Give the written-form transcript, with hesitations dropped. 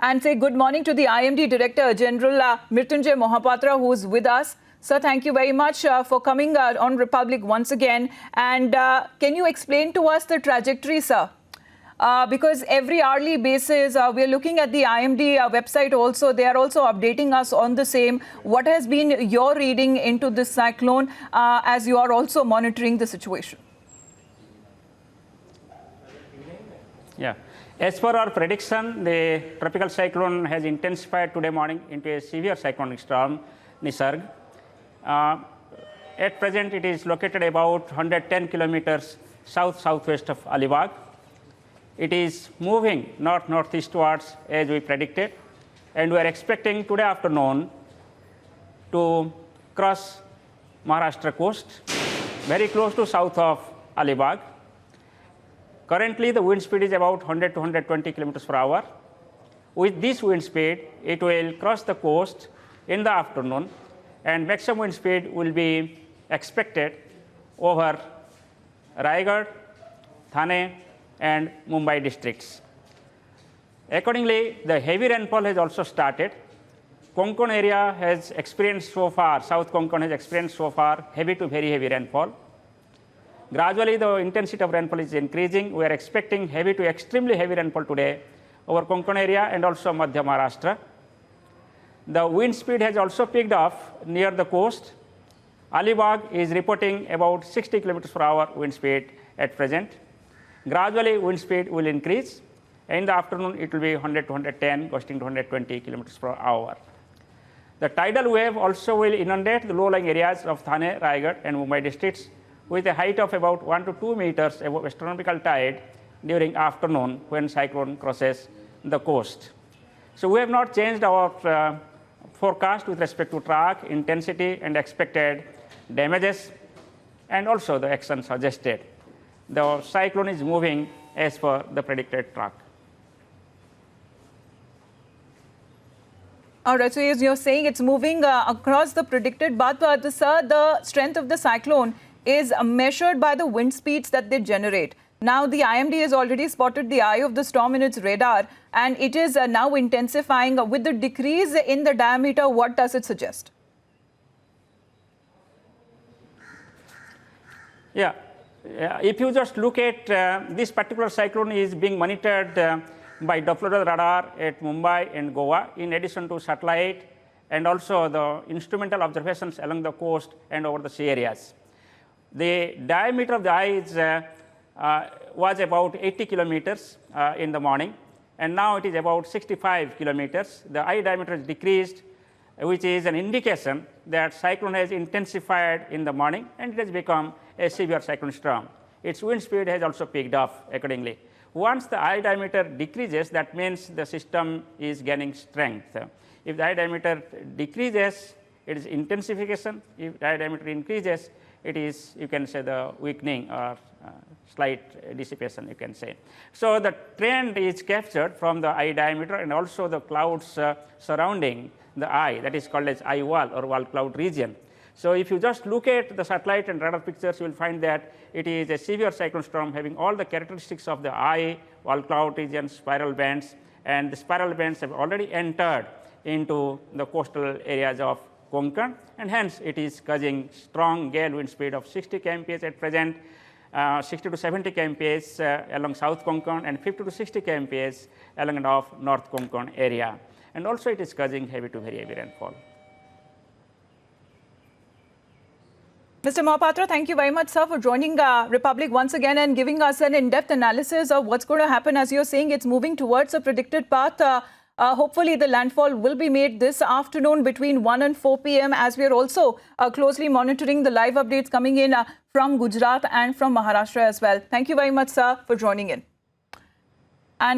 and say good morning to the IMD Director General Mrityunjay Mohapatra, who is with us. Sir, thank you very much for coming on Republic once again. And can you explain to us the trajectory, sir? Because every hourly basis, we are looking at the IMD website also. They are also updating us on the same. What has been your reading into this cyclone as you are also monitoring the situation? Yeah. As per our prediction, the tropical cyclone has intensified today morning into a severe cyclonic storm, Nisarg. At present, it is located about 110 kilometers south-southwest of Alibag. It is moving north-northeastwards as we predicted, and we are expecting today afternoon to cross Maharashtra coast, very close to south of Alibag. Currently, the wind speed is about 100 to 120 kilometers per hour. With this wind speed, it will cross the coast in the afternoon, and maximum wind speed will be expected over Raigad, Thane, and Mumbai districts. Accordingly, the heavy rainfall has also started. Konkan area has experienced so far, South Konkan has experienced so far heavy to very heavy rainfall. Gradually, the intensity of rainfall is increasing. We are expecting heavy to extremely heavy rainfall today over Konkan area and also Madhya Maharashtra. The wind speed has also picked up near the coast. Alibag is reporting about 60 kilometers per hour wind speed at present. Gradually, wind speed will increase. In the afternoon, it will be 100 to 110, gusting to 120 kilometers per hour. The tidal wave also will inundate the low-lying areas of Thane, Raigad, and Mumbai districts with a height of about 1 to 2 meters above astronomical tide during afternoon when cyclone crosses the coast. So we have not changed our forecast with respect to track, intensity, and expected damages, and also the action suggested. The cyclone is moving as per the predicted track. All right, so as you're saying, it's moving across the predicted path, but sir, the strength of the cyclone is measured by the wind speeds that they generate. Now, the IMD has already spotted the eye of the storm in its radar, and it is now intensifying. With the decrease in the diameter, what does it suggest? Yeah. If you just look at this particular cyclone is being monitored by Doppler radar at Mumbai and Goa, in addition to satellite and also the instrumental observations along the coast and over the sea areas. The diameter of the eye was about 80 kilometers in the morning, and now it is about 65 kilometers. The eye diameter is decreased, which is an indication that cyclone has intensified in the morning and it has become a severe cyclone storm. Its wind speed has also picked up accordingly. Once the eye diameter decreases, that means the system is gaining strength. If the eye diameter decreases, it is intensification. If the eye diameter increases, it is, you can say, the weakening or slight dissipation, you can say. So the trend is captured from the eye diameter and also the clouds surrounding the eye, that is called as eye wall or wall cloud region. So if you just look at the satellite and radar pictures, you will find that it is a severe cyclone storm having all the characteristics of the eye, wall cloud region, spiral bands, and the spiral bands have already entered into the coastal areas of Konkan, and hence it is causing strong gale wind speed of 60 kmph at present, 60 to 70 kmph along South Konkan, and 50 to 60 kmph along and off North Konkan area. And also it is causing heavy to very heavy rainfall. Mr. Mohapatra, thank you very much, sir, for joining Republic once again and giving us an in-depth analysis of what's going to happen. As you're saying, it's moving towards a predicted path. Hopefully, the landfall will be made this afternoon between 1 and 4 p.m. as we are also closely monitoring the live updates coming in from Gujarat and from Maharashtra as well. Thank you very much, sir, for joining in.